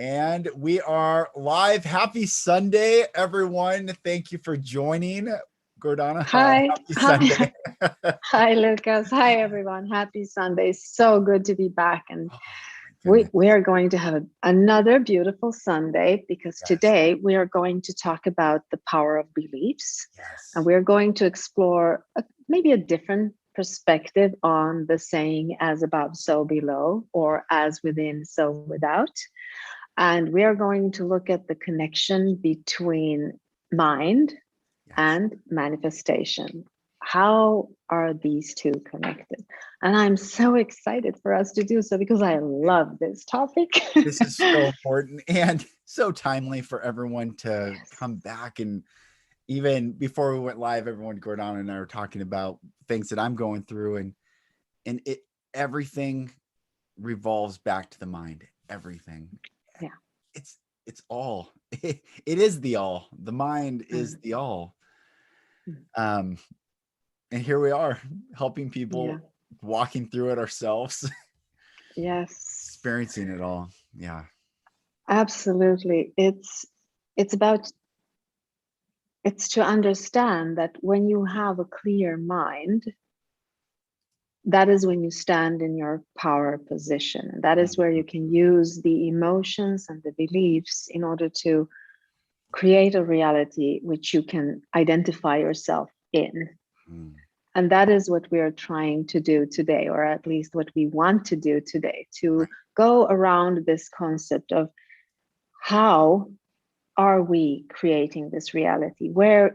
And we are live. Happy Sunday, everyone. Thank you for joining. Gordana, Hi. happy Hi. Sunday. Hi, Lucas. Hi, everyone. Happy Sunday. So good to be back. And Oh, my we, goodness. we are going to have another beautiful Sunday because Yes. today we are going to talk about the power of beliefs. And Yes. we're going to explore maybe a different perspective on the saying as above, so below, or as within, so without. And we are going to look at the connection between mind Yes. and manifestation. How are these two connected? And I'm so excited for us to do so because I love this topic. This is so important and so timely for everyone to Yes. come back. And even before we went live, everyone, Gordana and I were talking about things that I'm going through, and everything revolves back to the mind. Everything. Yeah. It's it's all. It is the all. The mind is Mm. the all. Mm. Um, and here we are, helping Yeah. people, walking through it ourselves, Yes. experiencing it all. Yeah. Absolutely. It's about it's to understand that when you have a clear mind, that is when you stand in your power position. And that is where you can use the emotions and the beliefs in order to create a reality which you can identify yourself in. Mm. And that is what we are trying to do today, or at least what we want to do today, to Right. go around this concept of how are we creating this reality? Where are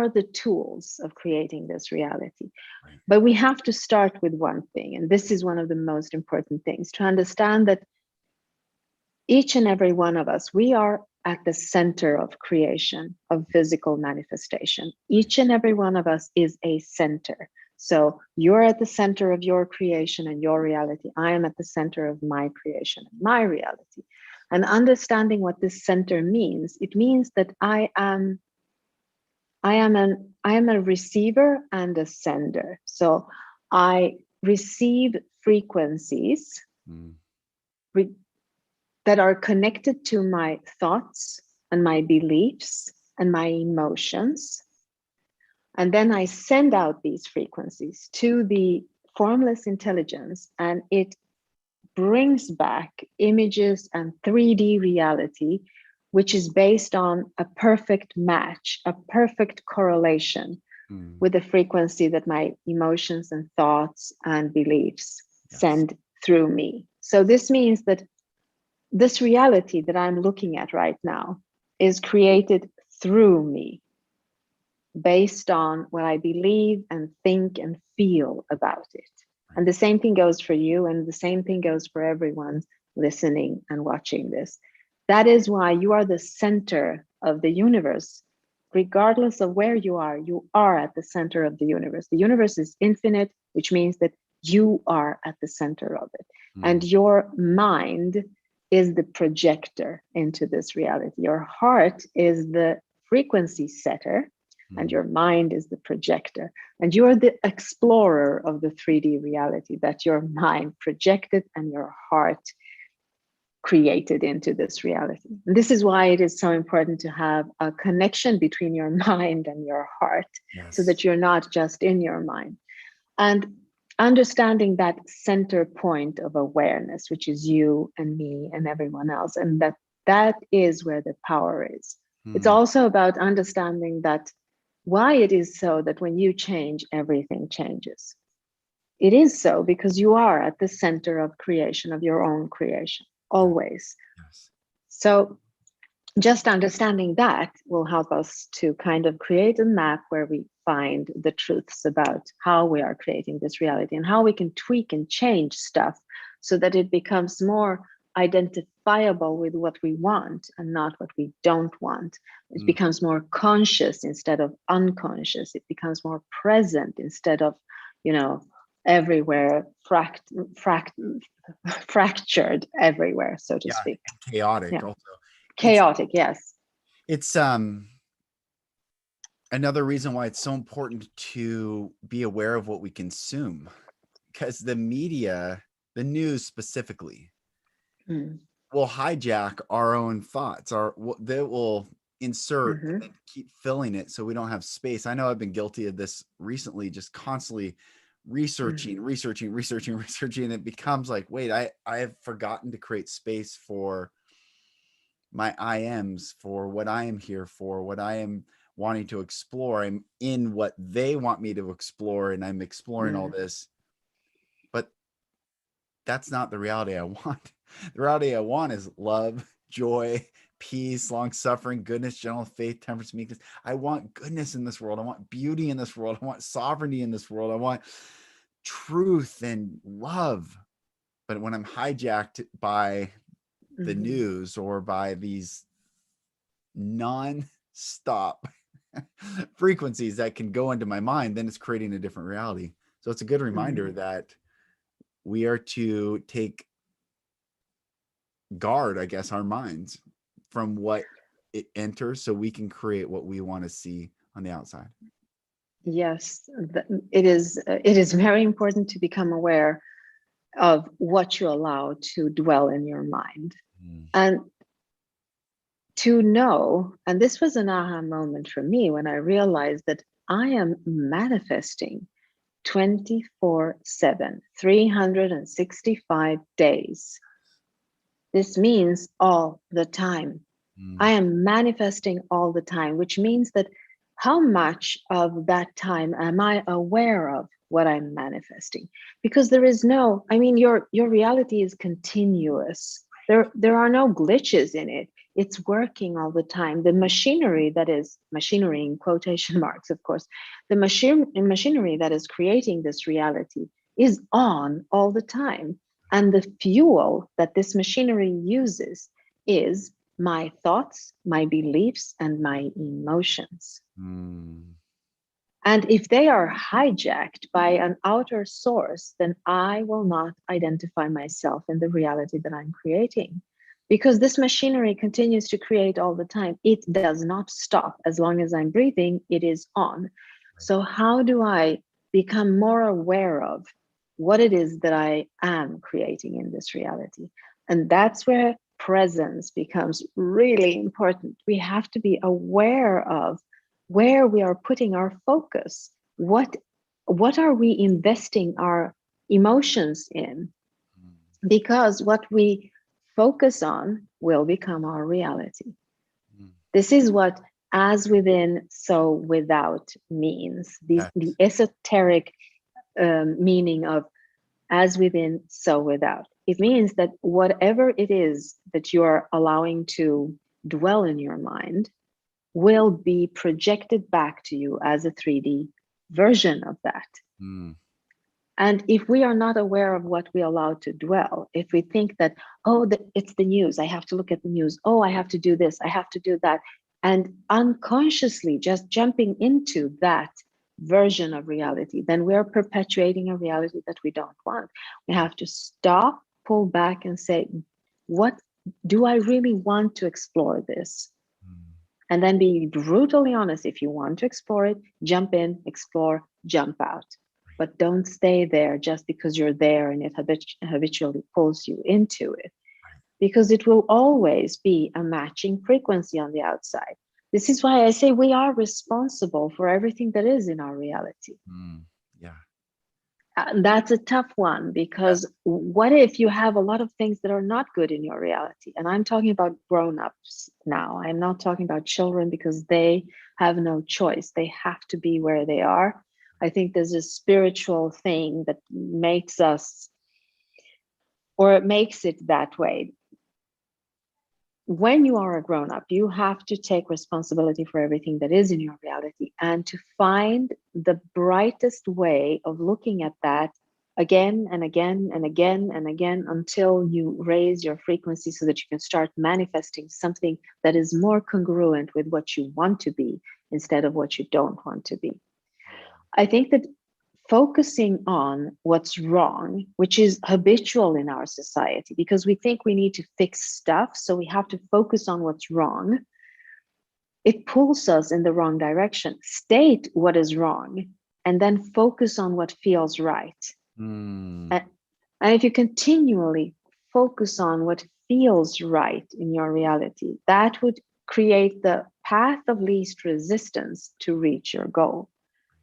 the tools of creating this reality? Right. But we have to start with one thing, and this is one of the most important things, to understand that each and every one of us, we are at the center of creation, of physical manifestation. Each and every one of us is a center. So you're at the center of your creation and your reality. I am at the center of my creation and my reality. And understanding what this center means, it means that I am a receiver and a sender. So I receive frequencies Mm. re- that are connected to my thoughts and my beliefs and my emotions. And then I send out these frequencies to the formless intelligence, and it brings back images and 3D reality, which is based on a perfect match, a perfect correlation Mm. with the frequency that my emotions and thoughts and beliefs Yes. send through me. So this means that this reality that I'm looking at right now is created through me based on what I believe and think and feel about it. Right. And the same thing goes for you, and the same thing goes for everyone listening and watching this. That is why you are the center of the universe. Regardless of where you are at the center of the universe. The universe is infinite, which means that you are at the center of it. And Mm. your mind is the projector into this reality. Your heart is the frequency setter, and Mm. your mind is the projector. And you are the explorer of the 3D reality that your mind projected and your heart created into this reality. And this is why it is so important to have a connection between your mind and your heart so Yes. that you're not just in your mind. And understanding that center point of awareness, which is you and me and everyone else, and that is where the power is. It's Mm. also about understanding that why it is so that when you change, everything changes. It is so because you are at the center of creation, of your own creation, Yeah. always. Yes. So just understanding that will help us to kind of create a map where we find the truths about how we are creating this reality and how we can tweak and change stuff so that it becomes more identifiable with what we want and not what we don't want. It Mm. becomes more conscious instead of unconscious. It becomes more present instead of, you know, everywhere fractured everywhere, so to Yeah. speak. And chaotic Yeah. also. It's Chaotic, yes. it's another reason why it's so important to be aware of what we consume, because the media, the news specifically, Mm. will hijack our own thoughts. They will insert and then keep filling it so we don't have space. I know I've been guilty of this recently, just constantly researching, and it becomes like, wait, I have forgotten to create space for my I ams, for what I am here for, what I am wanting to explore. I'm in what they want me to explore, and I'm exploring all this, but that's not the reality I want. The reality I want is love, joy, peace, long suffering, goodness, gentle faith, temperance, meekness. I want goodness in this world. I want beauty in this world. I want sovereignty in this world. I want truth and love. But when I'm hijacked by the news or by these non-stop frequencies that can go into my mind, then it's creating a different reality. So it's a good reminder that we are to take guard, I guess, our minds from what it enters so we can create what we want to see on the outside. Yes, it is very important to become aware of what you allow to dwell in your mind. And to know, and this was an aha moment for me when I realized that I am manifesting 24/7, 365 days. This means all the time. I am manifesting all the time, which means that how much of that time am I aware of what I'm manifesting? Because there is no, I mean, your reality is continuous. There are no glitches in it. It's working all the time. The machinery that is machinery in quotation marks, of course, the machinery that is creating this reality is on all the time. And the fuel that this machinery uses is my thoughts, my beliefs, and my emotions. And if they are hijacked by an outer source, then I will not identify myself in the reality that I'm creating. Because this machinery continues to create all the time. It does not stop. As long as I'm breathing, it is on. So, how do I become more aware of what it is that I am creating in this reality? And that's where presence becomes really important. We have to be aware of where we are putting our focus. What are we investing our emotions in? Because what we focus on will become our reality. This is what as within, so without means. The esoteric meaning of as within, so without. It means that whatever it is that you are allowing to dwell in your mind will be projected back to you as a 3D version of that. And if we are not aware of what we allow to dwell, if we think that, oh, it's the news, I have to look at the news, oh, I have to do this, I have to do that, and unconsciously just jumping into that version of reality, then we're perpetuating a reality that we don't want. We have to stop, pull back, and say, what do I really want to explore this? And then be brutally honest. If you want to explore it, jump in, explore, jump out. But don't stay there just because you're there and it habitually pulls you into it. Because it will always be a matching frequency on the outside. This is why I say we are responsible for everything that is in our reality. That's a tough one, because what if you have a lot of things that are not good in your reality? And I'm talking about grown-ups now. I'm not talking about children, because they have no choice. They have to be where they are. I think there's a spiritual thing that makes us, or it makes it that way. When you are a grown-up, you have to take responsibility for everything that is in your reality, and to find the brightest way of looking at that again and again and again and again, until you raise your frequency so that you can start manifesting something that is more congruent with what you want to be instead of what you don't want to be. I think that focusing on what's wrong, which is habitual in our society, because we think we need to fix stuff, so we have to focus on what's wrong, it pulls us in the wrong direction. State what is wrong and then focus on what feels right. And if you continually focus on what feels right in your reality. That would create the path of least resistance to reach your goal.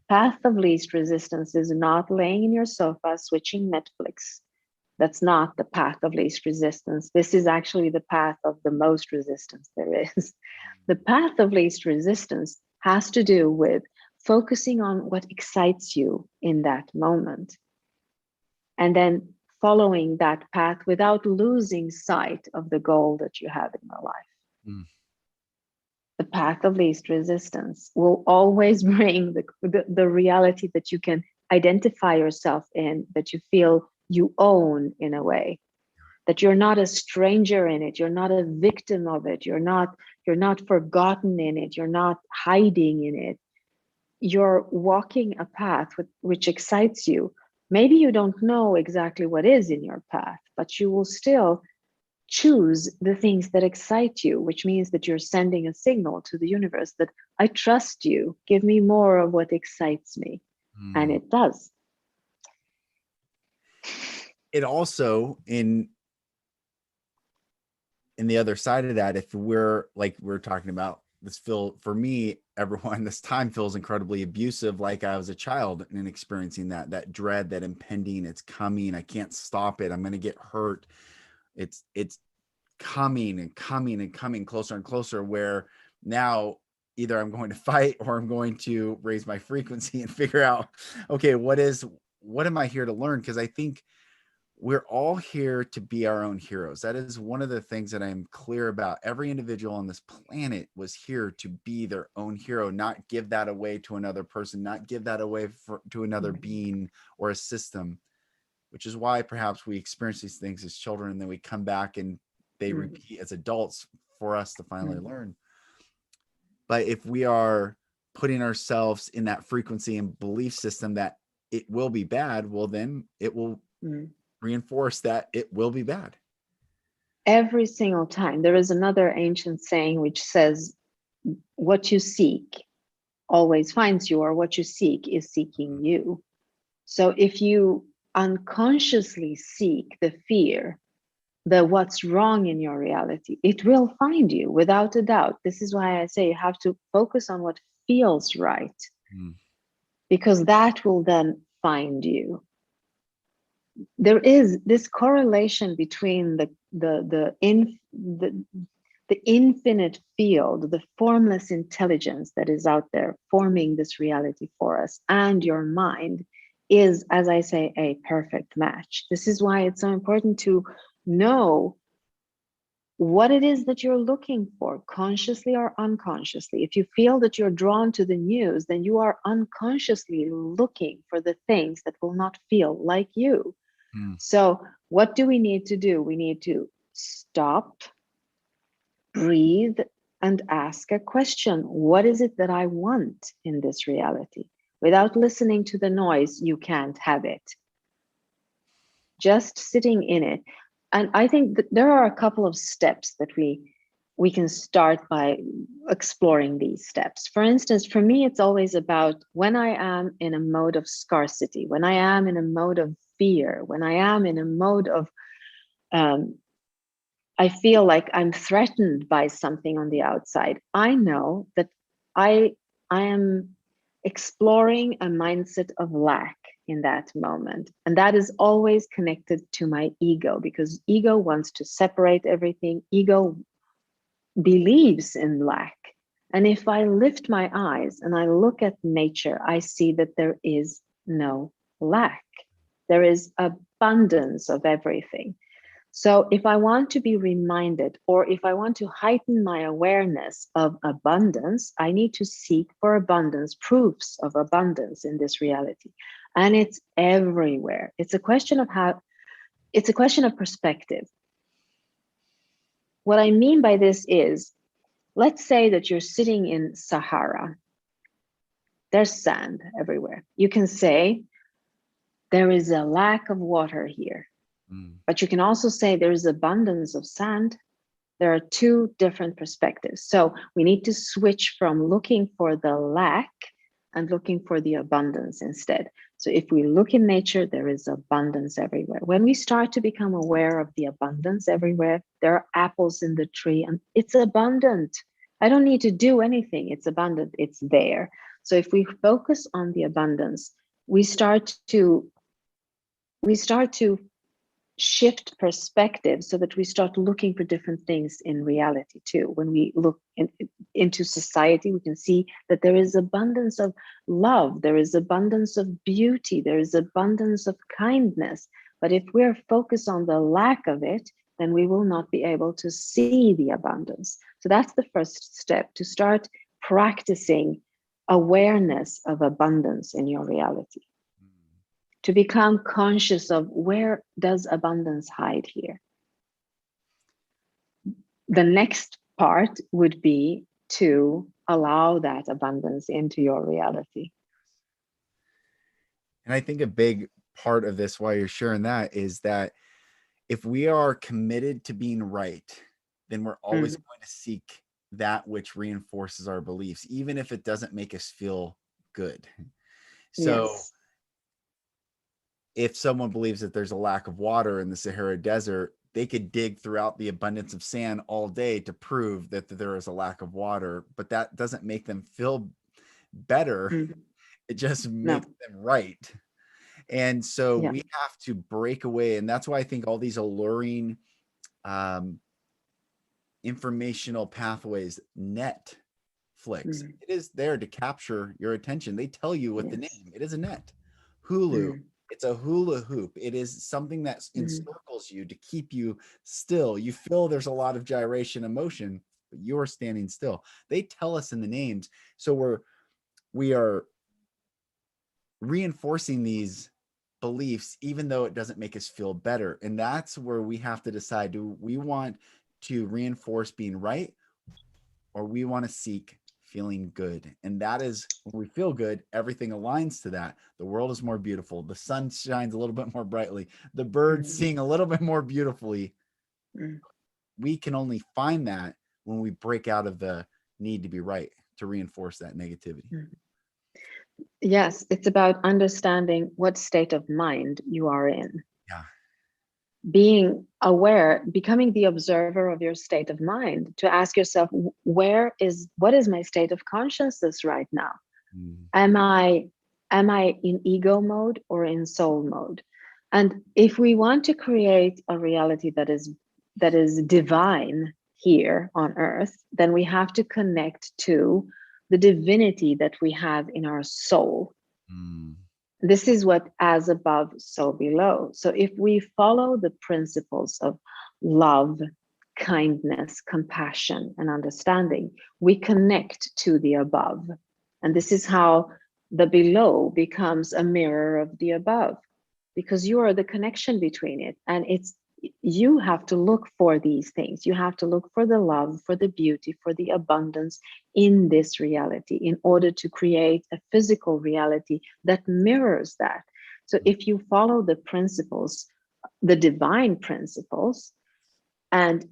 Path of least resistance is not laying in your sofa switching Netflix. That's not the path of least resistance. This is actually the path of the most resistance there is. The path of least resistance has to do with focusing on what excites you in that moment, and then following that path without losing sight of the goal that you have in your life. Mm. The path of least resistance will always bring the reality that you can identify yourself in, that you feel you own in a way, that you're not a stranger in it, you're not a victim of it, you're not forgotten in it, you're not hiding in it. You're walking a path which excites you. Maybe you don't know exactly what is in your path, but you will still choose the things that excite you, which means that you're sending a signal to the universe that I trust you, give me more of what excites me. And it does. It also, in the other side of that, if we're like we're talking about this, for me, everyone, this time feels incredibly abusive, like I was a child and experiencing that dread, that impending, it's coming, I can't stop it, I'm going to get hurt, it's coming and coming and coming closer and closer, where now either I'm going to fight or I'm going to raise my frequency and figure out, okay, what am I here to learn? Because I think we're all here to be our own heroes. That is one of the things that I'm clear about. Every individual on this planet was here to be their own hero, not give that away to another person, not give that away to another being or a system, which is why perhaps we experience these things as children and then we come back and they repeat as adults for us to finally learn. But if we are putting ourselves in that frequency and belief system that it will be bad, well, then it will reinforce that it will be bad. Every single time. There is another ancient saying which says, what you seek always finds you, or what you seek is seeking you. So if you unconsciously seek the fear, the what's wrong in your reality, it will find you without a doubt. This is why I say you have to focus on what feels right, because that will then find you. There is this correlation between the infinite field, the formless intelligence that is out there forming this reality for us, and your mind is, as I say, a perfect match. This is why it's so important to know what it is that you're looking for, consciously or unconsciously. If you feel that you're drawn to the news, then you are unconsciously looking for the things that will not feel like you. So what do we need to do? We need to stop, breathe, and ask a question. What is it that I want in this reality? Without listening to the noise, you can't have it. Just sitting in it. And I think that there are a couple of steps that we can start by exploring these steps. For instance, for me, it's always about when I am in a mode of scarcity, when I am in a mode of fear, when I am in a mode of I feel like I'm threatened by something on the outside. I know that I am exploring a mindset of lack in that moment. And that is always connected to my ego, because ego wants to separate everything. Ego believes in lack. And if I lift my eyes and I look at nature, I see that there is no lack. There is abundance of everything. So if I want to be reminded, or if I want to heighten my awareness of abundance, I need to seek for abundance, proofs of abundance in this reality. And it's everywhere. It's a question of perspective. What I mean by this is, let's say that you're sitting in Sahara. There's sand everywhere. You can say, there is a lack of water here. But you can also say there is abundance of sand. There are two different perspectives. So we need to switch from looking for the lack and looking for the abundance instead. So if we look in nature, there is abundance everywhere. When we start to become aware of the abundance everywhere, there are apples in the tree and it's abundant. I don't need to do anything. It's abundant. It's there. So if we focus on the abundance, we start to shift perspective so that we start looking for different things in reality too. When we look into society, we can see that there is abundance of love, there is abundance of beauty, there is abundance of kindness. But if we're focused on the lack of it, then we will not be able to see the abundance. So that's the first step, to start practicing awareness of abundance in your reality, to become conscious of where does abundance hide here. The next part would be to allow that abundance into your reality. And I think a big part of this, while you're sharing that, is that if we are committed to being right, then we're always going to seek that which reinforces our beliefs, even if it doesn't make us feel good. So Yes. if someone believes that there's a lack of water in the Sahara Desert, they could dig throughout the abundance of sand all day to prove that there is a lack of water, but that doesn't make them feel better. It just makes them right. And so we have to break away. And that's why I think all these alluring informational pathways, Netflix, it is there to capture your attention. They tell you what the name, it is a net. Hulu, it's a hula hoop. It is something that encircles you to keep you still. You feel there's a lot of gyration and motion, but you're standing still. They tell us in the names. So we are reinforcing these beliefs, even though it doesn't make us feel better. And that's where we have to decide, do we want to reinforce being right, or we want to seek feeling good? And that is, when we feel good, everything aligns to that. The world is more beautiful. The sun shines a little bit more brightly. The birds sing a little bit more beautifully. We can only find that when we break out of the need to be right, to reinforce that negativity. Yes, it's about understanding what state of mind you are in. Yeah. Being aware, becoming the observer of your state of mind, to ask yourself, what is my state of consciousness right now? Am I in ego mode or in soul mode? And if we want to create a reality that is divine here on earth, then we have to connect to the divinity that we have in our soul. This is what as above, so below. So if we follow the principles of love, kindness, compassion, and understanding, we connect to the above. And this is how the below becomes a mirror of the above, because you are the connection between it. And you have to look for these things. You have to look for the love, for the beauty, for the abundance in this reality in order to create a physical reality that mirrors that. So if you follow the principles, the divine principles, and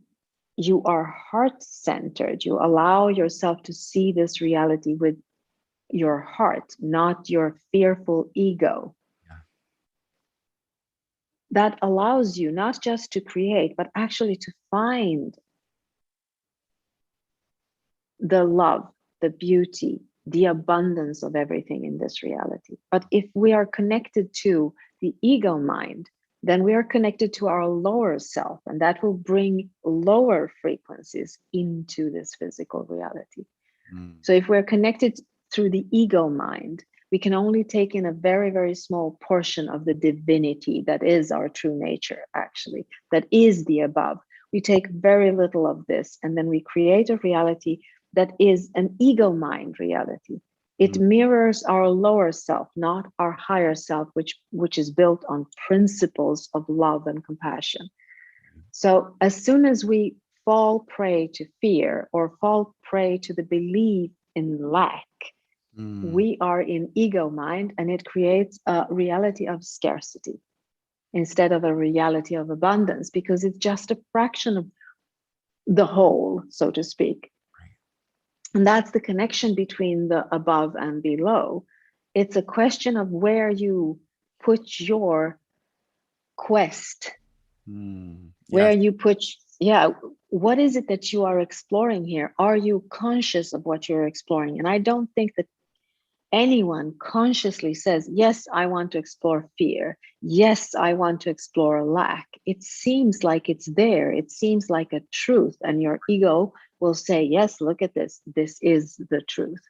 you are heart-centered, you allow yourself to see this reality with your heart, not your fearful ego. That allows you not just to create, but actually to find the love, the beauty, the abundance of everything in this reality. But if we are connected to the ego mind, then we are connected to our lower self, and that will bring lower frequencies into this physical reality. So if we're connected through the ego mind, we can only take in a very, very small portion of the divinity that is our true nature, actually, that is the above. We take very little of this, and then we create a reality that is an ego mind reality. It mirrors our lower self, not our higher self, which is built on principles of love and compassion. So as soon as we fall prey to fear or fall prey to the belief in lack, we are in ego mind, and it creates a reality of scarcity instead of a reality of abundance, because it's just a fraction of the whole, so to speak. And that's the connection between the above and below. It's a question of where you put your quest, where Yes. you put, yeah, what is it that you are exploring here? Are you conscious of what you're exploring? And I don't think that anyone consciously says, yes, I want to explore fear. Yes, I want to explore lack. It seems like it's there. It seems like a truth. And your ego will say, yes, look at this. This is the truth.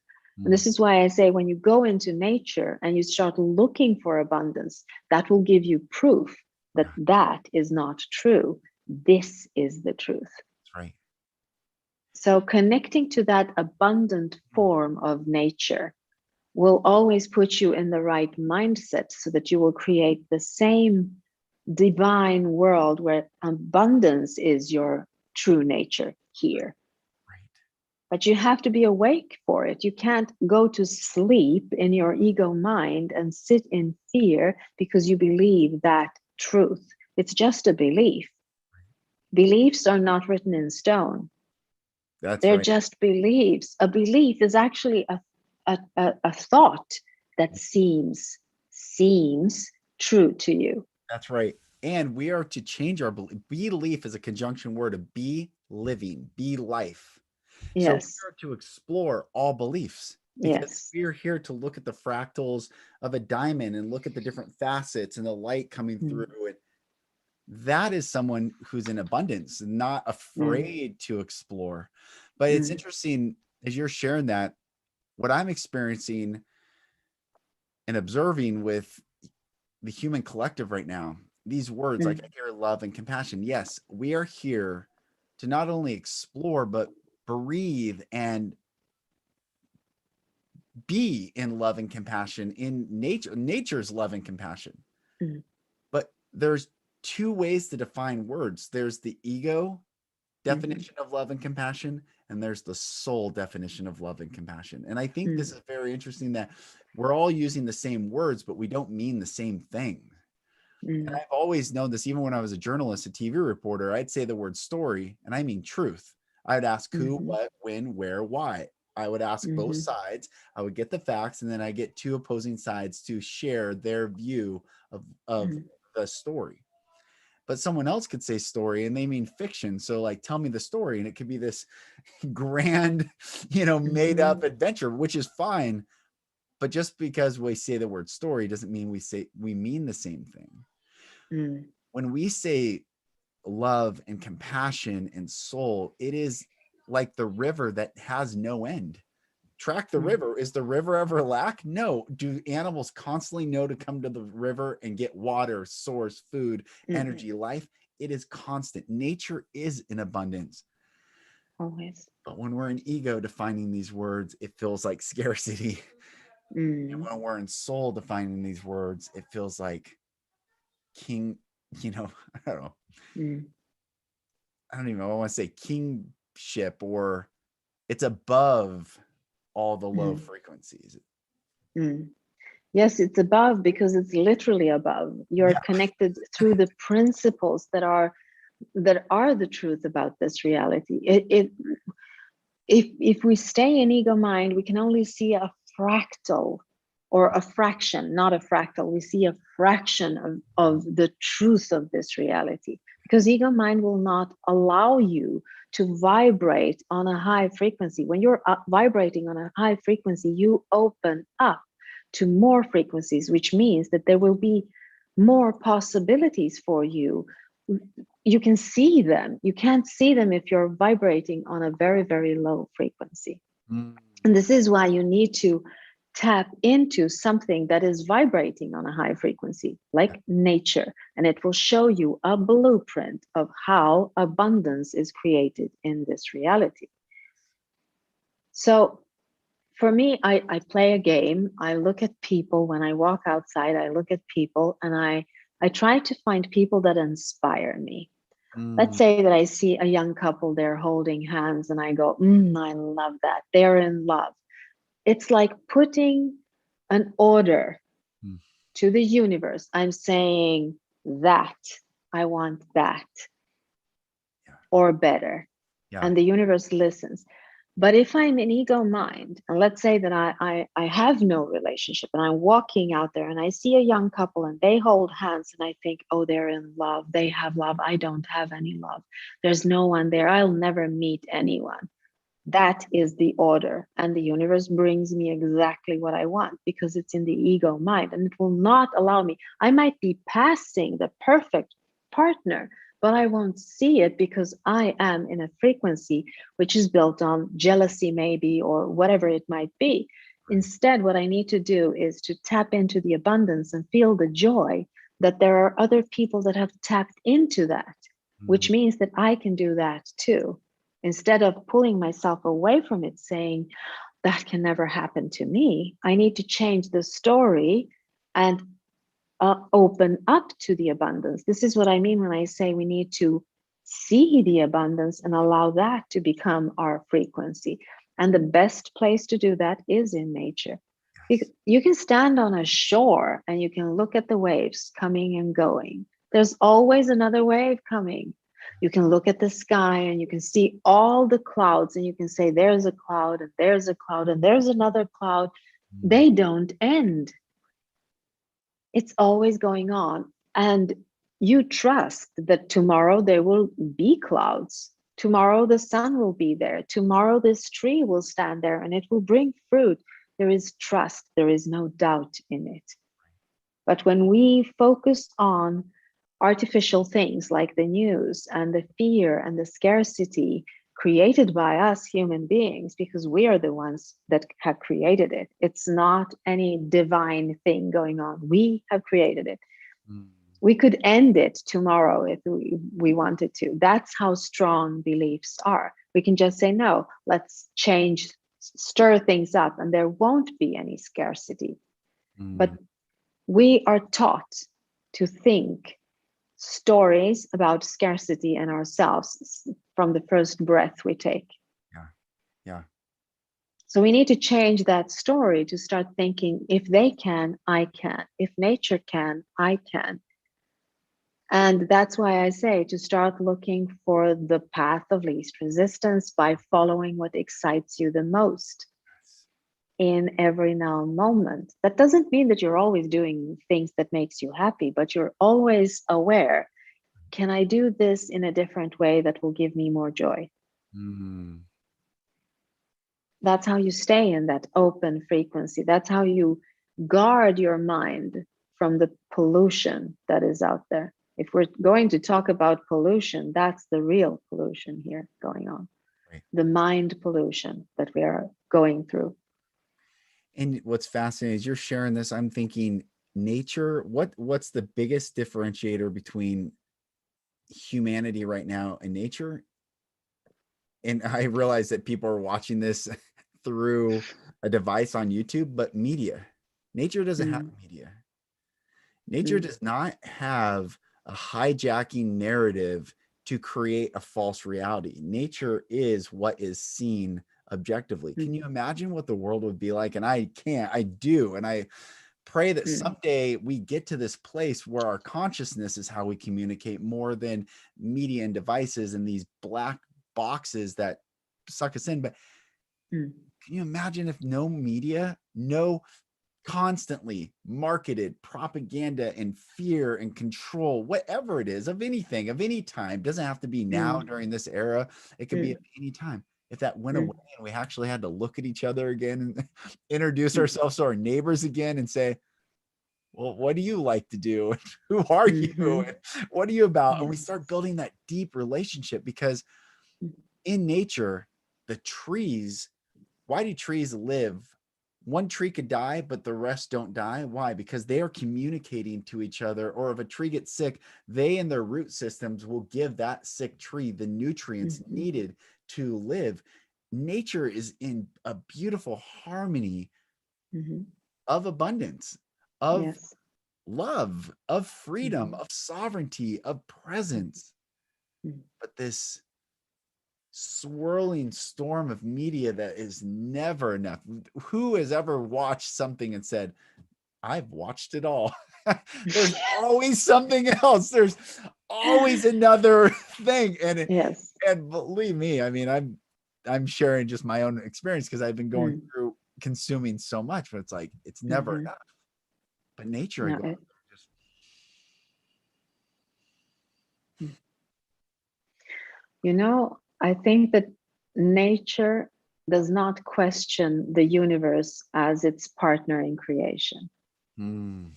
And this is why I say when you go into nature and you start looking for abundance, that will give you proof that that is not true. This is the truth. That's right. So connecting to that abundant form of nature will always put you in the right mindset so that you will create the same divine world where abundance is your true nature here. Right. But you have to be awake for it. You can't go to sleep in your ego mind and sit in fear because you believe that truth. It's just a belief. Beliefs are not written in stone. That's They're right. just beliefs. A belief is actually a thought that seems true to you. That's right. And we are to change our belief. Belief is a conjunction word of be living, be life. So we Yes, are to explore all beliefs because yes. we're here to look at the fractals of a diamond and look at the different facets and the light coming Mm, through it. That is someone who's in abundance, not mm, afraid to explore. But it's mm, interesting as you're sharing that, what I'm experiencing and observing with the human collective right now, these words, like I mm, hear love and compassion. Yes, we are here to not only explore, but breathe and be in love and compassion in nature's love and compassion. mm, But there's two ways to define words. There's the ego mhm, definition of love and compassion, and there's the soul definition of love and compassion. And I think this mm, is very interesting that we're all using the same words, but we don't mean the same thing. And mm, I've always known this, even when I was a journalist, a TV reporter, I'd say the word story, and I mean truth. I'd ask who, mhm, what, when, where, why. I would ask both mhm, sides. I would get the facts, and then I get two opposing sides to share their view of mm, the story. But someone else could say story and they mean fiction. So, like, tell me the story. And it could be this grand, made up mhm, adventure, which is fine. But just because we say the word story doesn't mean we mean the same thing. mm, When we say love and compassion and soul, it is like the river that has no end. Track the mm, river. Is the river ever lack? No. Do animals constantly know to come to the river and get water, source, food, mm. energy, life? It is constant. Nature is in abundance. Always. But when we're in ego defining these words, it feels like scarcity. And Mm, when we're in soul defining these words, it feels like king, I don't know. mm, I don't even know. I want to say kingship, or it's above all the low mm, frequencies. mm. Yes, it's above because it's literally above. You're Yeah. connected through the principles that are the truth about this reality. If we stay in ego mind, we can only see a fractal or a fraction, not a fractal. We see a fraction of the truth of this reality because ego mind will not allow you to vibrate on a high frequency. When you're vibrating on a high frequency, you open up to more frequencies, which means that there will be more possibilities for you. You can see them. You can't see them if you're vibrating on a very, very low frequency. Mm. And this is why you need to tap into something that is vibrating on a high frequency, like nature, and it will show you a blueprint of how abundance is created in this reality. So for me, I play a game. I look at people when I walk outside, I look at people and I try to find people that inspire me. Let's Mm. say that I see a young couple, they're holding hands, and I go, I love that. They're in love. It's like putting an order Mm. to the universe. I'm saying that I want that Yeah. or better. Yeah. And the universe listens. But if I'm in ego mind, and let's say that I have no relationship and I'm walking out there and I see a young couple and they hold hands and I think, oh, they're in love. They have love. I don't have any love. There's no one there. I'll never meet anyone. That is the order. And the universe brings me exactly what I want because it's in the ego mind and it will not allow me. I might be passing the perfect partner, but I won't see it because I am in a frequency which is built on jealousy, maybe, or whatever it might be. Instead, what I need to do is to tap into the abundance and feel the joy that there are other people that have tapped into that, which means that I can do that too. Instead of pulling myself away from it, saying, that can never happen to me, I need to change the story and open up to the abundance. This is what I mean when I say we need to see the abundance and allow that to become our frequency. And the best place to do that is in nature. You can stand on a shore and you can look at the waves coming and going. There's always another wave coming. You can look at the sky and you can see all the clouds and you can say, there's a cloud and there's a cloud and there's another cloud. They don't end. It's always going on. And you trust that tomorrow there will be clouds. Tomorrow the sun will be there. Tomorrow this tree will stand there and it will bring fruit. There is trust. There is no doubt in it. But when we focus on artificial things like the news and the fear and the scarcity created by us human beings, because we are the ones that have created it. It's not any divine thing going on. We have created it. We could end it tomorrow if we wanted to. That's how strong beliefs are. We can just say, no, let's change, stir things up, and there won't be any scarcity. But we are taught to think stories about scarcity and ourselves from the first breath we take. Yeah. So we need to change that story to start thinking, if they can, I can. If nature can, I can. And that's why I say to start looking for the path of least resistance by following what excites you the most in every now moment. That doesn't mean that you're always doing things that makes you happy, but you're always aware. Can I do this in a different way that will give me more joy? That's how you stay in that open frequency. That's how you guard your mind from the pollution that is out there. If we're going to talk about pollution, that's the real pollution here going on. Right. The mind pollution that we are going through. And what's fascinating is you're sharing this. I'm thinking nature, what's the biggest differentiator between humanity right now and nature? And I realize that people are watching this through a device on YouTube, but media. Nature doesn't have media. Nature does not have a hijacking narrative to create a false reality. Nature is what is seen objectively. Can you imagine what the world would be like? And I can't, I do. And I pray that someday we get to this place where our consciousness is how we communicate more than media and devices and these black boxes that suck us in. But can you imagine if no media, no constantly marketed propaganda and fear and control, whatever it is, of anything, of any time, doesn't have to be now during this era. It could be at any time. If that went away and we actually had to look at each other again and introduce ourselves to our neighbors again and say, well, what do you like to do? Who are you? And what are you about? And we start building that deep relationship, because in nature, the trees, why do trees live? One tree could die, but the rest don't die. Why? Because they are communicating to each other. Or if a tree gets sick, they and their root systems will give that sick tree the nutrients needed to live. Nature is in a beautiful harmony of abundance, of love, of freedom, of sovereignty, of presence. But this swirling storm of media that is never enough. Who has ever watched something and said, I've watched it all? There's always something else. There's always another thing. And believe me, I mean, I'm sharing just my own experience because I've been going Mm. through consuming so much, but it's like it's never Mhm. enough. But nature, I No, go just mm. I think that nature does not question the universe as its partner in creation. mm.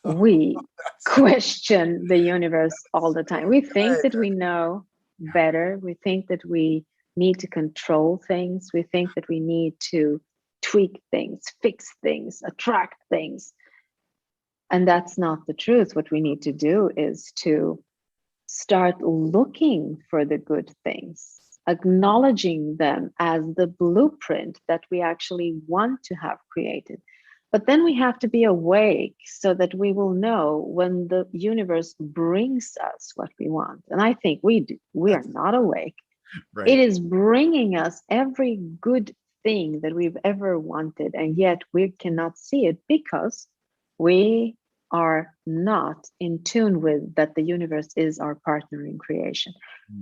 We That's question the universe all the time. so We think good. that we know Yeah. better. We think that we need to control things. We think that we need to tweak things, fix things, attract things. And that's not the truth. What we need to do is to start looking for the good things, acknowledging them as the blueprint that we actually want to have created. But then we have to be awake so that we will know when the universe brings us what we want. And I think we are That's not awake. It right. is bringing us every good thing that we've ever wanted, and yet we cannot see it because we are not in tune with that the universe is our partner in creation.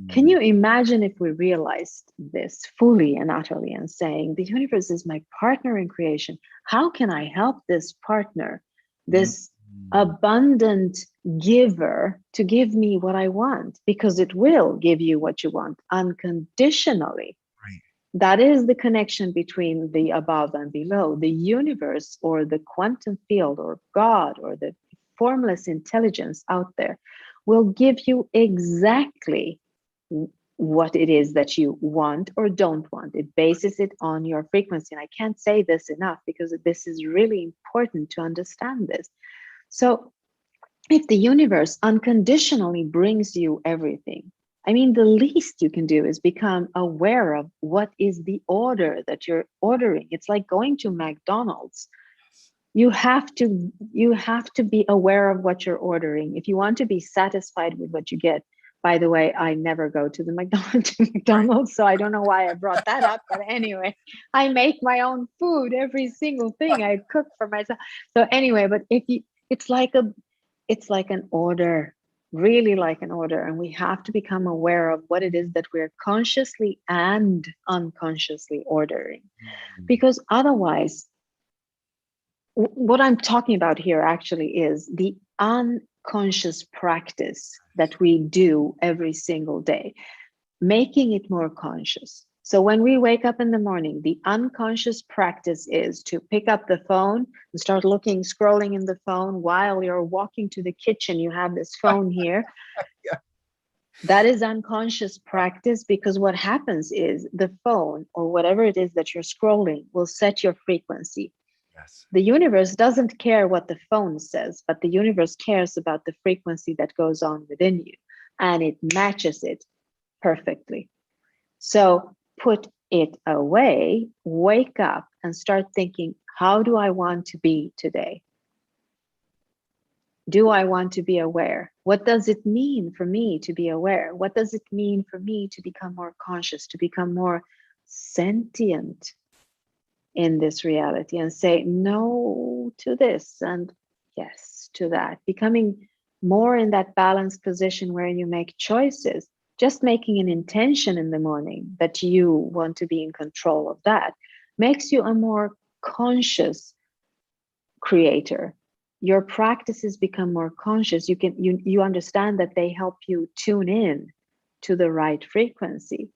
Can Mm, you imagine if we realized this fully and utterly and saying, the universe is my partner in creation? How can I help this partner, mm, this mm. abundant giver, to give me what I want? Because it will give you what you want unconditionally. Right. That is the connection between the above and below. The universe or the quantum field or God or the formless intelligence out there will give you exactly what it is that you want or don't want. It bases it on your frequency. And I can't say this enough because this is really important to understand this. So, if the universe unconditionally brings you everything, I mean, the least you can do is become aware of what is the order that you're ordering. It's like going to McDonald's. You have to be aware of what you're ordering if you want to be satisfied with what you get. By the way, I never go to the McDonald's, so I don't know why I brought that up. But anyway, I make my own food, every single thing I cook for myself. So anyway, but if you, it's like an order, really like an order, and we have to become aware of what it is that we're consciously and unconsciously ordering, Mm, because otherwise what I'm talking about here actually is the unconscious practice that we do every single day, making it more conscious. So when we wake up in the morning, the unconscious practice is to pick up the phone and start looking, scrolling in the phone while you're walking to the kitchen. You have this phone here. yeah. That is unconscious practice, because what happens is the phone or whatever it is that you're scrolling will set your frequency. Yes. The universe doesn't care what the phone says, but the universe cares about the frequency that goes on within you, and it matches it perfectly. So put it away, wake up, and start thinking, how do I want to be today? Do I want to be aware? What does it mean for me to be aware? What does it mean for me to become more conscious, to become more sentient in this reality, and say no to this and yes to that? Becoming more in that balanced position where you make choices. Just making an intention in the morning that you want to be in control of that makes you a more conscious creator. Your practices become more conscious. You understand that they help you tune in to the right frequency.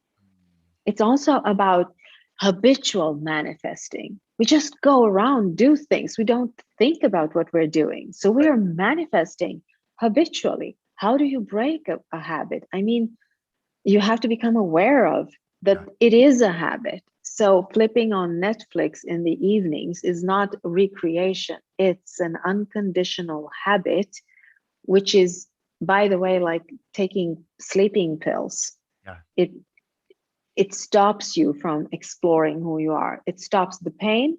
It's also about habitual manifesting. We just go around, do things. We don't think about what we're doing. So we Right. are manifesting habitually. How do you break a habit? I mean, you have to become aware of that Yeah. it is a habit. So flipping on Netflix in the evenings is not recreation. It's an unconditional habit, which is, by the way, like taking sleeping pills. Yeah. It stops you from exploring who you are. It stops the pain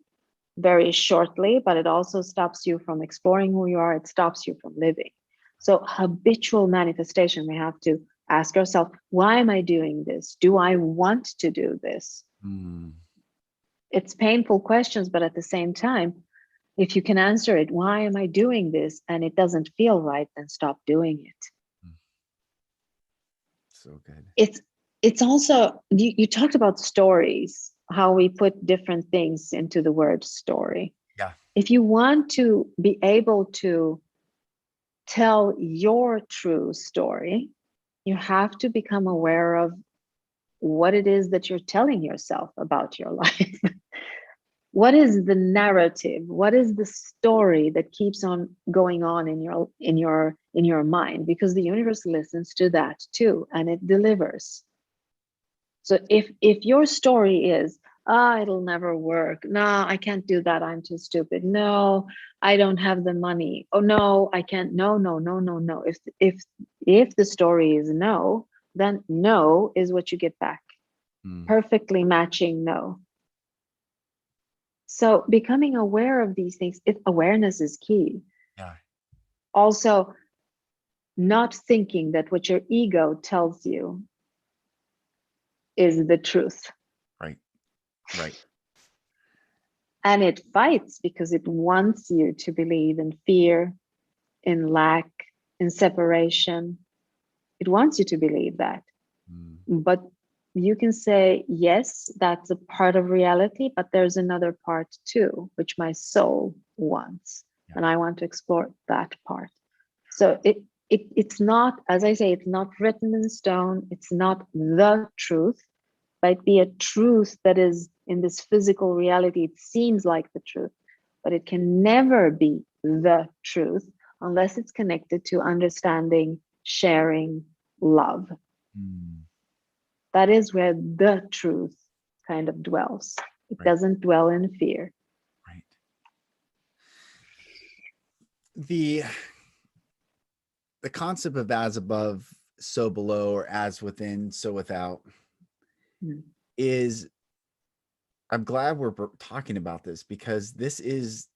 very shortly, but it also stops you from exploring who you are. It stops you from living. So, habitual manifestation, we have to ask ourselves, why am I doing this? Do I want to do this? Mm, It's painful questions, but at the same time, if you can answer it, why am I doing this? And it doesn't feel right, then stop doing it. mm. So good. It's it's also, you talked about stories, how we put different things into the word story. Yeah. If you want to be able to tell your true story, you have to become aware of what it is that you're telling yourself about your life. What is the narrative? What is the story that keeps on going on in your mind? Because the universe listens to that too, and it delivers. So if your story is, it'll never work. No, I can't do that. I'm too stupid. No, I don't have the money. Oh no, I can't. No, no, no, no, no. If the story is no, then no is what you get back. Perfectly matching no. So becoming aware of these things, awareness is key. Yeah. Also, not thinking that what your ego tells you is the truth. Right. Right. And it fights because it wants you to believe in fear, in lack, in separation. It wants you to believe that. But you can say, yes, that's a part of reality, but there's another part too, which my soul wants. Yeah. And I want to explore that part. So it's not, as I say, it's not written in stone. It's not the truth. Might be a truth that is in this physical reality. It seems like the truth, but it can never be the truth unless it's connected to understanding, sharing, love. That is where the truth kind of dwells. It Right. doesn't dwell in fear. Right. The concept of as above, so below, or as within, so without, is, I'm glad we're talking about this, because this is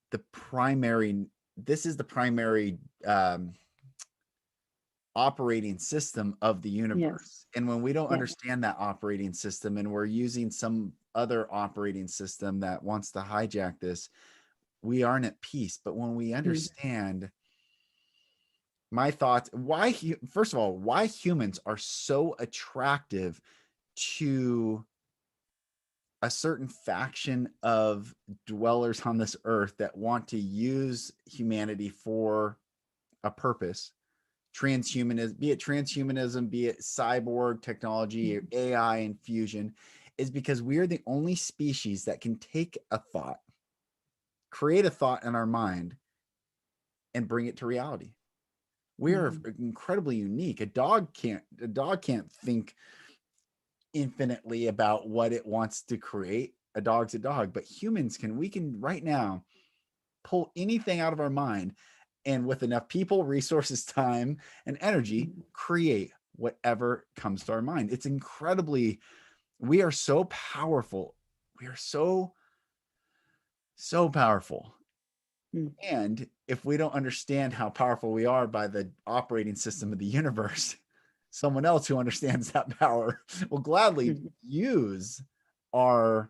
the primary operating system of the universe. And when we don't understand that operating system, and we're using some other operating system that wants to hijack this, we aren't at peace. But when we understand, my thoughts, first of all, why humans are so attractive to a certain faction of dwellers on this earth that want to use humanity for a purpose, transhumanism, be it cyborg technology, or AI infusion, is because we are the only species that can take a thought, create a thought in our mind, and bring it to reality. We are incredibly unique. A dog can't think infinitely about what it wants to create. A dog's a dog, but humans can. We can right now pull anything out of our mind, and with enough people, resources, time, and energy, create whatever comes to our mind. It's incredibly, we are so powerful. We are so powerful. And if we don't understand how powerful we are by the operating system of the universe, someone else who understands that power will gladly use us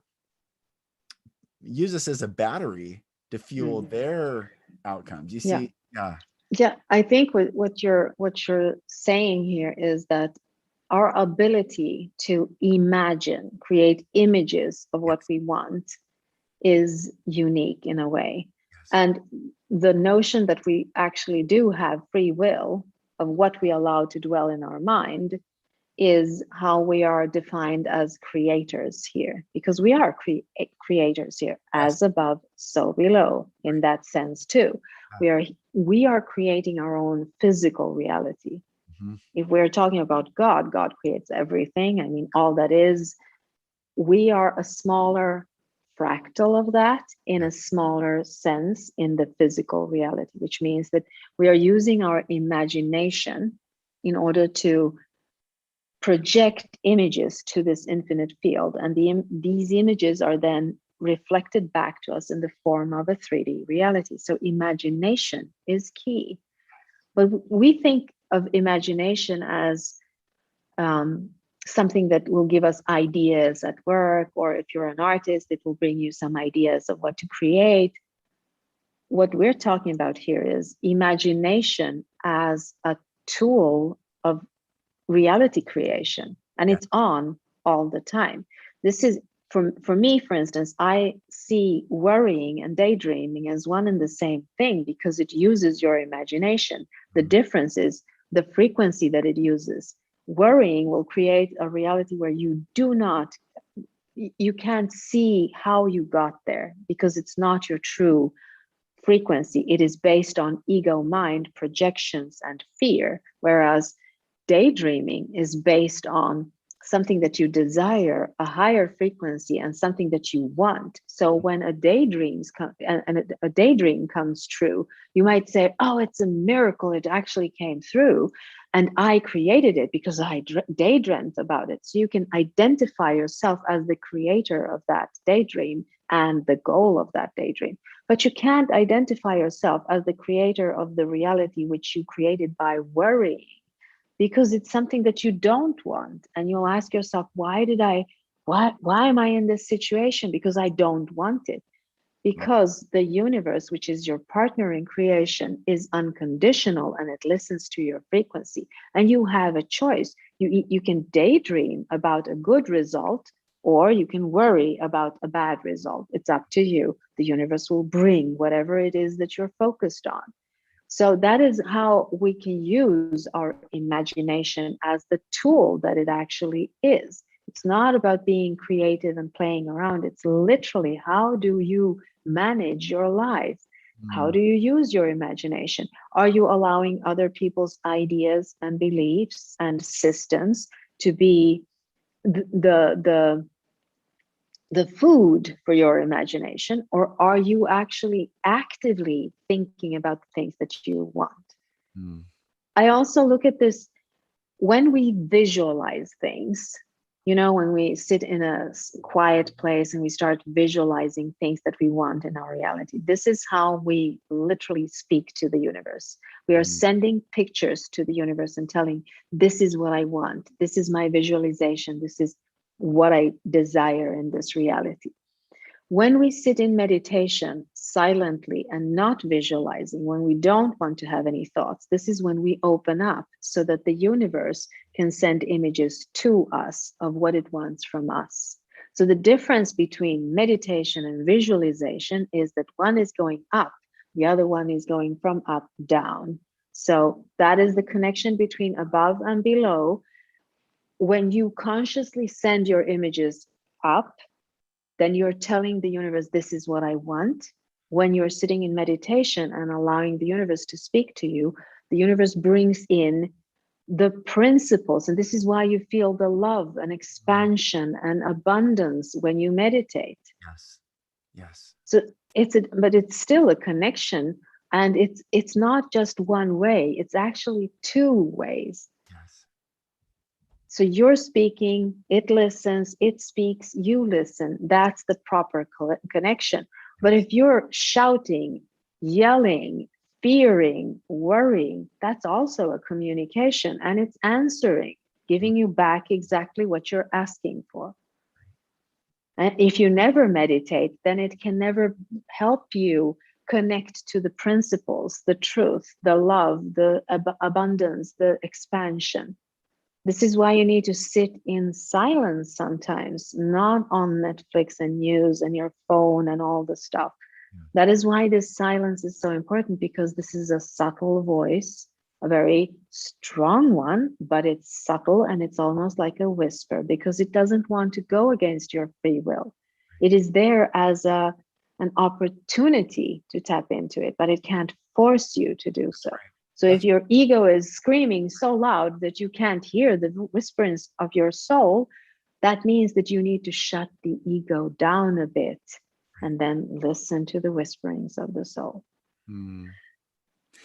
as a battery to fuel their outcomes. You see? Yeah, I think what you're saying here is that our ability to imagine, create images of what we want is unique in a way. And the notion that we actually do have free will of what we allow to dwell in our mind is how we are defined as creators here, because we are creators here, as above, so below, in that sense too. We are creating our own physical reality. If we're talking about God creates everything. I mean, all that is, we are a smaller fractal of that in a smaller sense in the physical reality, which means that we are using our imagination in order to project images to this infinite field. And these images are then reflected back to us in the form of a 3D reality. So imagination is key. But we think of imagination as something that will give us ideas at work, or if you're an artist, it will bring you some ideas of what to create. What we're talking about here is imagination as a tool of reality creation, and Yeah. it's on all the time. This is for me, for instance, I see worrying and daydreaming as one and the same thing because it uses your imagination. The difference is the frequency that it uses. Worrying will create a reality where you can't see how you got there because it's not your true frequency. It is based on ego mind projections and fear, whereas daydreaming is based on something that you desire, a higher frequency, and something that you want. So when a a daydream comes true, you might say, "Oh, it's a miracle! It actually came through, and I created it because I daydreamt about it." So you can identify yourself as the creator of that daydream and the goal of that daydream. But you can't identify yourself as the creator of the reality which you created by worrying, because it's something that you don't want. And you'll ask yourself, why am I in this situation? Because I don't want it. Because the universe, which is your partner in creation, is unconditional and it listens to your frequency. And you have a choice. You can daydream about a good result, or you can worry about a bad result. It's up to you. The universe will bring whatever it is that you're focused on. So that is how we can use our imagination as the tool that it actually is. It's not about being creative and playing around. It's literally, how do you manage your life? How do you use your imagination? Are you allowing other people's ideas and beliefs and systems to be the food for your imagination, or are you actually actively thinking about the things that you want? I also look at this when we visualize things, when we sit in a quiet place and we start visualizing things that we want in our reality. This is how we literally speak to the universe. We are sending pictures to the universe and telling, this is what I want. This is my visualization. This is what I desire in this reality. When we sit in meditation silently and not visualizing, when we don't want to have any thoughts, this is when we open up so that the universe can send images to us of what it wants from us. So the difference between meditation and visualization is that one is going up, the other one is going from up down. So that is the connection between above and below. When you consciously send your images up, then you're telling the universe, this is what I want. When you're sitting in meditation and allowing the universe to speak to you, the universe brings in the principles. And this is why you feel the love and expansion and abundance when you meditate. Yes. Yes. So but it's still a connection. And it's not just one way, it's actually two ways. Yes. So you're speaking, it listens, it speaks, you listen. That's the proper connection. But if you're shouting, yelling, fearing, worrying, that's also a communication, and it's answering, giving you back exactly what you're asking for. And if you never meditate, then it can never help you connect to the principles, the truth, the love, the abundance, the expansion. This is why you need to sit in silence sometimes, not on Netflix and news and your phone and all the stuff. That is why this silence is so important, because this is a subtle voice, a very strong one, but it's subtle and it's almost like a whisper because it doesn't want to go against your free will. It is there as an opportunity to tap into it, but it can't force you to do so. So if your ego is screaming so loud that you can't hear the whisperings of your soul, that means that you need to shut the ego down a bit and then listen to the whisperings of the soul.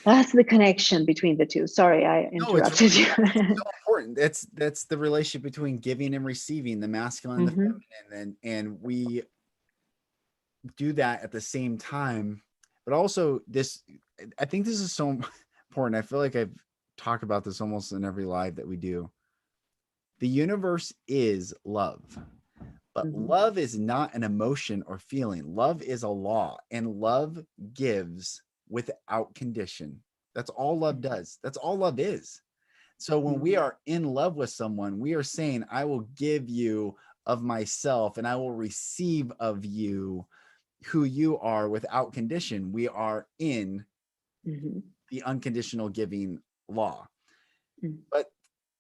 That's the connection between the two. Sorry, I interrupted you. It's so important. That's the relationship between giving and receiving, the masculine and the feminine, and we do that at the same time. But also, I think this is so important. I feel like I've talked about this almost in every live that we do. The universe is love, but love is not an emotion or feeling. Love is a law, and love gives without condition. That's all love does. That's all love is. So when we are in love with someone, we are saying, I will give you of myself and I will receive of you who you are without condition. We are in the unconditional giving law. But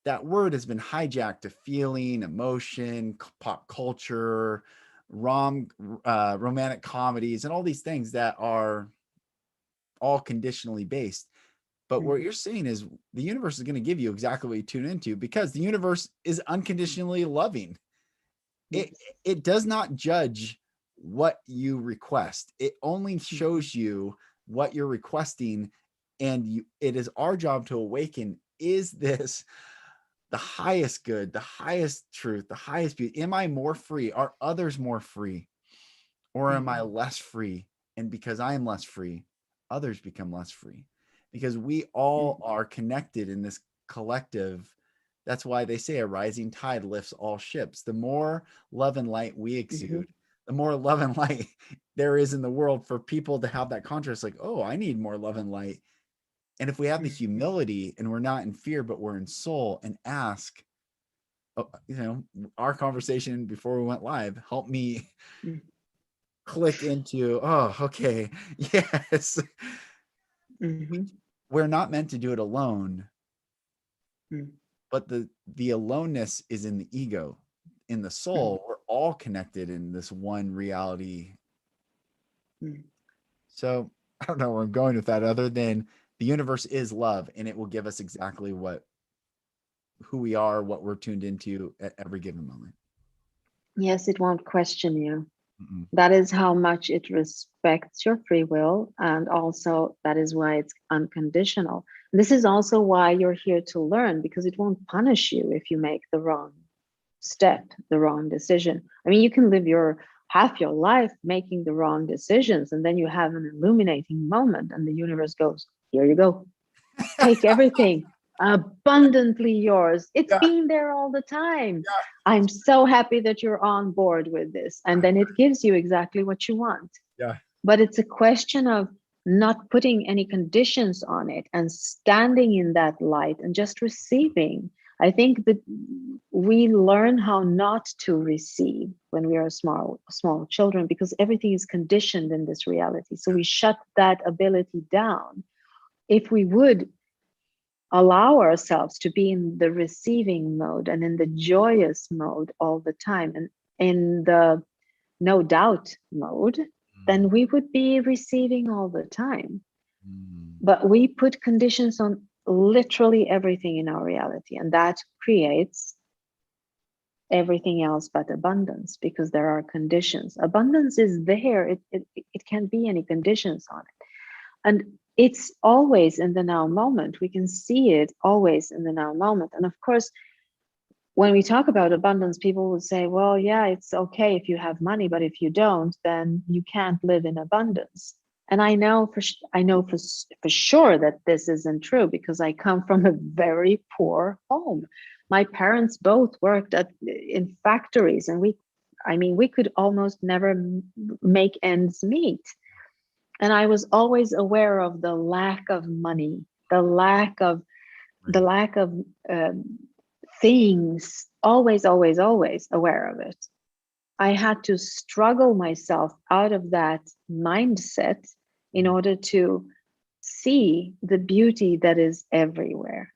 that word has been hijacked to feeling, emotion, pop culture, romantic comedies, and all these things that are all conditionally based. But what you're saying is the universe is going to give you exactly what you tune into, because the universe is unconditionally loving. It does not judge what you request. It only shows you what you're requesting, and it is our job to awaken. Is this the highest good, the highest truth, the highest beauty? Am I more free? Are others more free? Or am I less free? And because I am less free, others become less free. Because we all are connected in this collective. That's why they say a rising tide lifts all ships. The more love and light we exude, the more love and light there is in the world for people to have that contrast, like, oh, I need more love and light. And if we have the humility and we're not in fear, but we're in soul, and ask, our conversation before we went live helped me click into, oh, okay, yes. We're not meant to do it alone, but the aloneness is in the ego. In the soul, we're all connected in this one reality. So I don't know where I'm going with that, other than the universe is love, and it will give us exactly who we are, what we're tuned into at every given moment. Yes, it won't question you. That is how much it respects your free will. And also, that is why it's unconditional. This is also why you're here to learn, because it won't punish you if you make the wrong step, the wrong decision. I mean, you can live half your life making the wrong decisions, and then you have an illuminating moment, and the universe goes, here you go. Take everything. Abundantly yours. It's been there all the time. I'm so happy that you're on board with this. And then it gives you exactly what you want. But it's a question of not putting any conditions on it and standing in that light and just receiving. I think that we learn how not to receive when we are small children, because everything is conditioned in this reality. So we shut that ability down. If we would allow ourselves to be in the receiving mode and in the joyous mode all the time, and in the no doubt mode, then we would be receiving all the time. But we put conditions on literally everything in our reality, and that creates everything else but abundance, because there are conditions. Abundance is there. It can't be any conditions on it. And it's always in the now moment. We can see it always in the now moment. And of course, when we talk about abundance, people would say, well, yeah, it's okay if you have money, but if you don't, then you can't live in abundance. And I know for sure that this isn't true, because I come from a very poor home. My parents both worked in factories, and we could almost never make ends meet. And I was always aware of the lack of money, the lack of things, always aware of it. I had to struggle myself out of that mindset in order to see the beauty that is everywhere.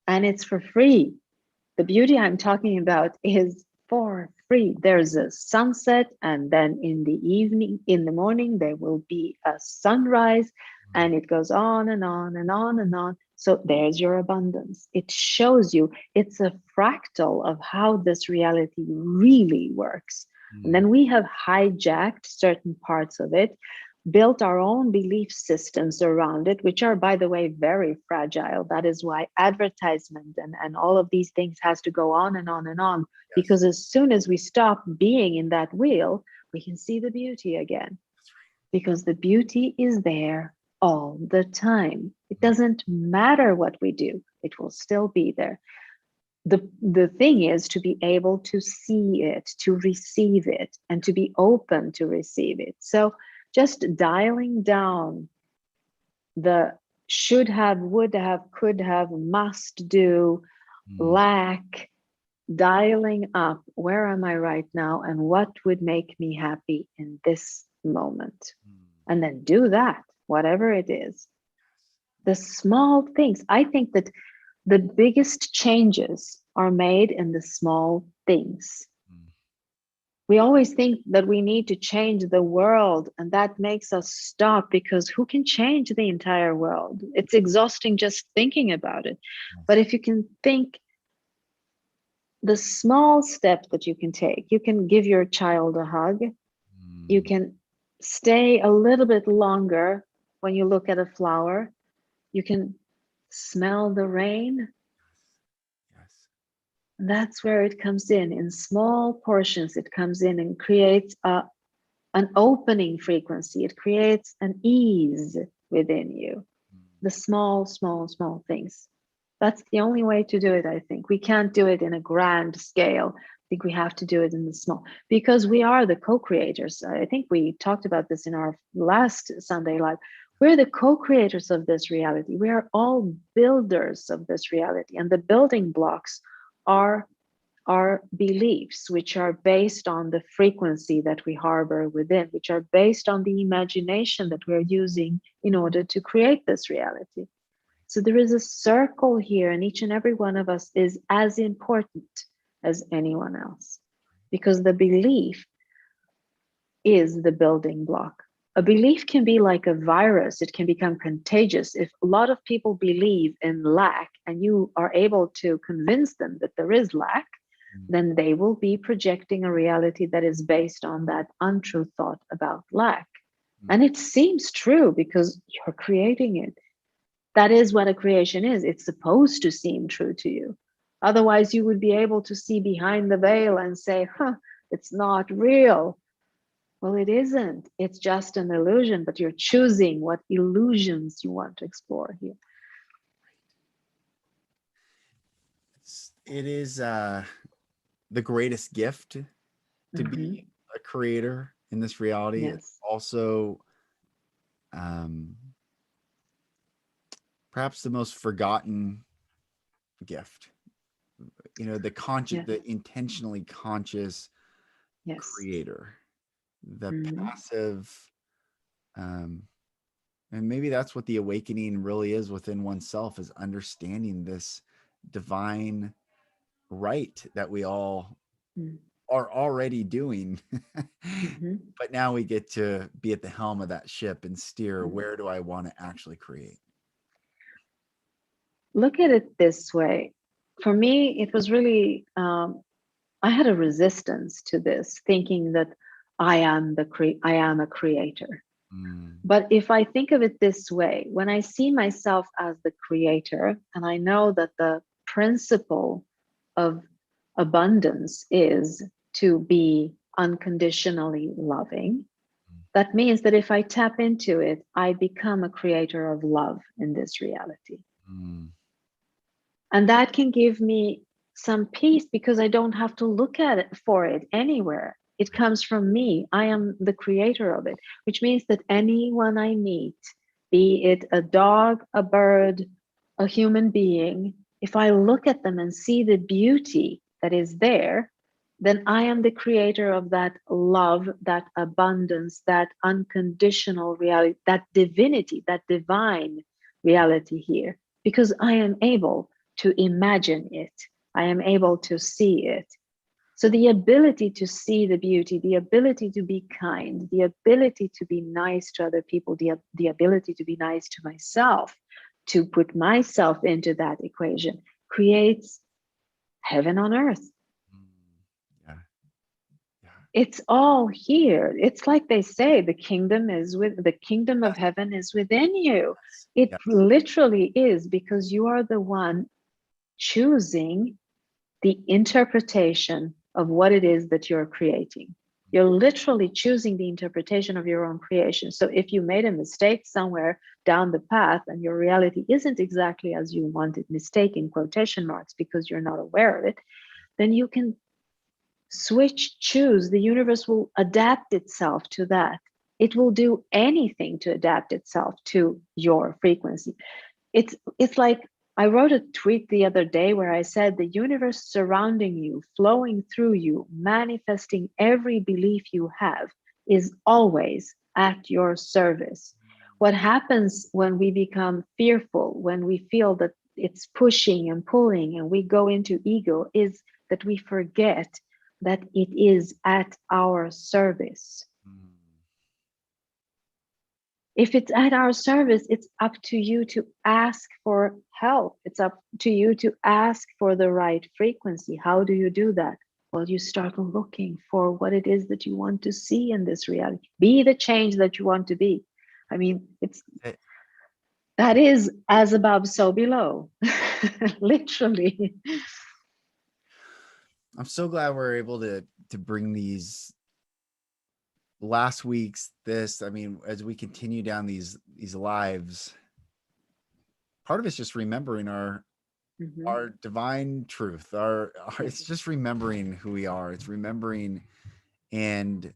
And it's for free. The beauty I'm talking about is for free. There's a sunset, and then in the morning, there will be a sunrise, and it goes on and on and on and on. So there's your abundance. It shows you, it's a fractal of how this reality really works. And then we have hijacked certain parts of it, built our own belief systems around it, which are, by the way, very fragile. That is why advertisement and all of these things has to go on and on and on, because as soon as we stop being in that wheel, we can see the beauty again, because the beauty is there all the time. It doesn't matter what we do, it will still be there. The thing is to be able to see it, to receive it, and to be open to receive it. So just dialing down the should have, would have, could have, must do, Mm. lack, dialing up, where am I right now and what would make me happy in this moment? Mm. And then do that, whatever it is. The small things. I think that the biggest changes are made in the small things. Mm. We always think that we need to change the world, and that makes us stop, because who can change the entire world? It's exhausting just thinking about it. But Yes. if you can think the small step that you can take, you can give your child a hug, you Mm. can stay a little bit longer when you look at a flower, you can smell the rain. Yes. That's where it comes in small portions. It comes in and creates an opening frequency. It creates an ease within you. Mm. The small, small, small things. That's the only way to do it, I think. We can't do it in a grand scale. I think we have to do it in the small, because we are the co-creators. I think we talked about this in our last Sunday Live. We're the co-creators of this reality. We are all builders of this reality. And the building blocks are our beliefs, which are based on the frequency that we harbor within, which are based on the imagination that we're using in order to create this reality. So there is a circle here, and each and every one of us is as important as anyone else, because the belief is the building block. A belief can be like a virus, it can become contagious. If a lot of people believe in lack and you are able to convince them that there is lack, Mm. then they will be projecting a reality that is based on that untrue thought about lack. Mm. And it seems true because you're creating it. That is what a creation is. It's supposed to seem true to you. Otherwise, you would be able to see behind the veil and say, huh, it's not real. Well, it isn't. It's just an illusion, but you're choosing what illusions you want to explore here. It is the greatest gift to Mm-hmm. be a creator in this reality. It's Yes. also um, perhaps the most forgotten gift. You know, the conscious, Yeah. the intentionally conscious Yes. creator, the Mm-hmm. passive, um, and maybe that's what the awakening really is within oneself, is understanding this divine right that we all are already doing. Mm-hmm. But now we get to be at the helm of that ship and steer, Mm-hmm. where do I want to actually create? Look at it this way. For me, it was really, I had a resistance to this, thinking that I am a creator. Mm. But if I think of it this way, when I see myself as the creator, and I know that the principle of abundance is to be unconditionally loving, that means that if I tap into it, I become a creator of love in this reality. Mm. And that can give me some peace, because I don't have to look at it for it anywhere. It comes from me. I am the creator of it, which means that anyone I meet, be it a dog, a bird, a human being, if I look at them and see the beauty that is there, then I am the creator of that love, that abundance, that unconditional reality, that divinity, that divine reality here, because I am able to imagine it. I am able to see it. So the ability to see the beauty, the ability to be kind, the ability to be nice to other people, the ability to be nice to myself, to put myself into that equation, creates heaven on earth. Mm. Yeah. Yeah. It's all here. It's like they say, the kingdom of Yes. heaven is within you. Yes. It Yes. literally is, because you are the one choosing the interpretation of what it is that you're creating. You're literally choosing the interpretation of your own creation. So if you made a mistake somewhere down the path and your reality isn't exactly as you wanted, mistake in quotation marks, because you're not aware of it, then you can choose. The universe will adapt itself to that. it will do anything to adapt itself to your frequency. It's like, I wrote a tweet the other day where I said the universe surrounding you, flowing through you, manifesting every belief you have, is always at your service. What happens when we become fearful, when we feel that it's pushing and pulling and we go into ego, is that we forget that it is at our service. If it's at our service, it's up to you to ask for help. It's up to you to ask for the right frequency. How do you do that? Well, you start looking for what it is that you want to see in this reality. Be the change that you want to be. I mean, that is as above, so below. Literally. I'm so glad we're able to bring these last week's this. I mean, as we continue down these lives, part of it's just remembering our divine truth. Our it's just remembering who we are. It's remembering, and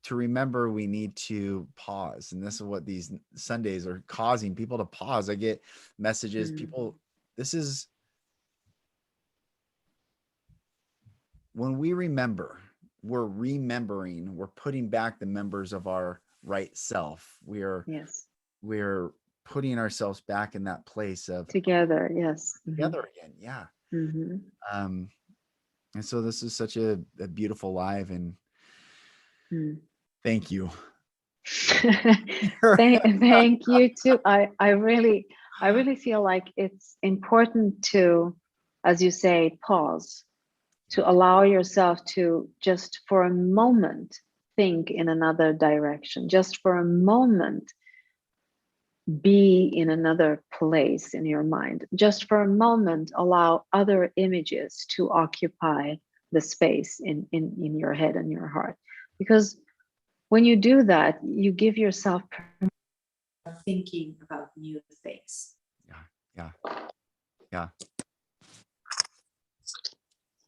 to remember we need to pause. And this is what these Sundays are causing people to pause. I get messages, people, this is when we remember, we're remembering, we're putting back the members of our right self. We're putting ourselves back in that place of together. Together again. Yeah. And so this is such a beautiful live, and thank you. Thank you too. I really feel like it's important to, as you say, pause, to allow yourself to just for a moment think in another direction, just for a moment be in another place in your mind, just for a moment allow other images to occupy the space in your head and your heart. Because when you do that, you give yourself thinking about new things. Yeah.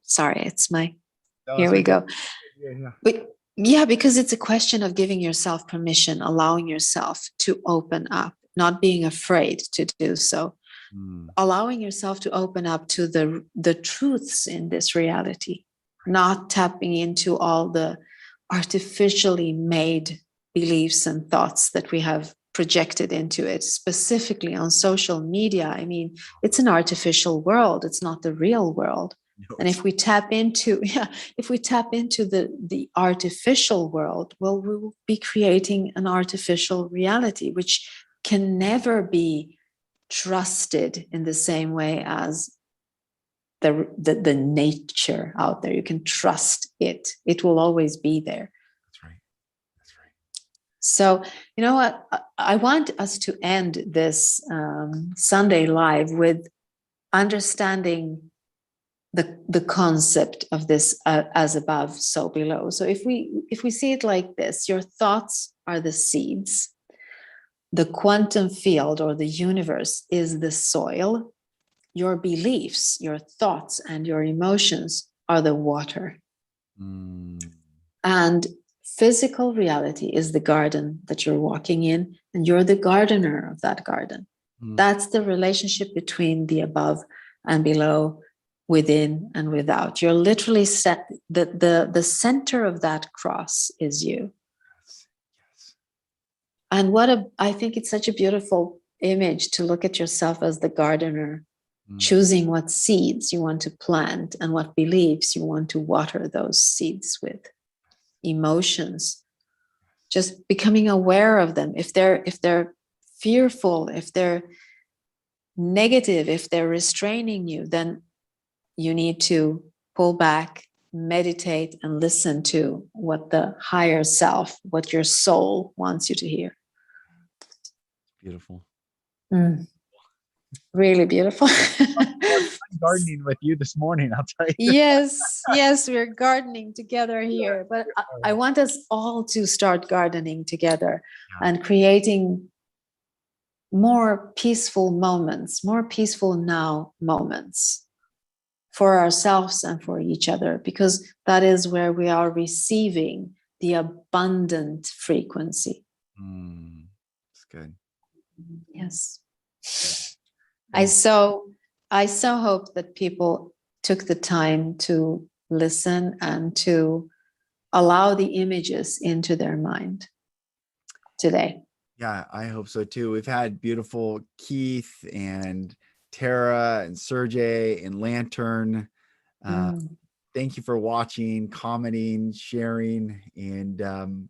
Sorry, it's my, here we go. But yeah, because it's a question of giving yourself permission, allowing yourself to open up, not being afraid to do so, allowing yourself to open up to the truths in this reality, not tapping into all the artificially made beliefs and thoughts that we have projected into it, specifically on social media. I mean, it's an artificial world. It's not the real world. And if we tap into, the artificial world, well, we will be creating an artificial reality, which can never be trusted in the same way as the nature out there. You can trust it. It will always be there. That's right. So, you know what? I want us to end this Sunday live with understanding the concept of this as above, so below. So if we see it like this, your thoughts are the seeds. The quantum field or the universe is the soil. Your beliefs, your thoughts, and your emotions are the water. And physical reality is the garden that you're walking in, and you're the gardener of that garden. That's the relationship between the above and below, within and without. You're literally set, the center of that cross is you. Yes. And I think it's such a beautiful image to look at yourself as the gardener, choosing what seeds you want to plant and what beliefs you want to water those seeds with. Emotions, just becoming aware of them. If they're fearful, if they're negative, if they're restraining you, then you need to pull back, meditate, and listen to what the higher self, what your soul wants you to hear. Beautiful. Really beautiful. I'm gardening with you this morning, I'll tell you. Yes, we're gardening together here. But I want us all to start gardening together and creating more peaceful moments, more peaceful now moments for ourselves and for each other, because that is where we are receiving the abundant frequency. It's good. Yes. Okay. I so hope that people took the time to listen and to allow the images into their mind today. Yeah, I hope so too. We've had beautiful Keith and Tara and Sergey and Lantern. Thank you for watching, commenting, sharing, and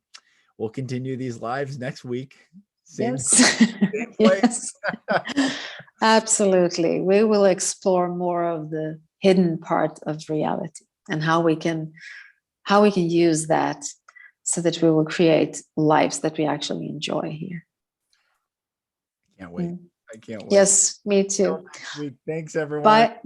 we'll continue these lives next week. Same place. Yes. Absolutely. We will explore more of the hidden part of reality and how we can use that so that we will create lives that we actually enjoy here. Can't wait. I can't wait. Yes, me too. Until next week. Thanks, everyone. Bye.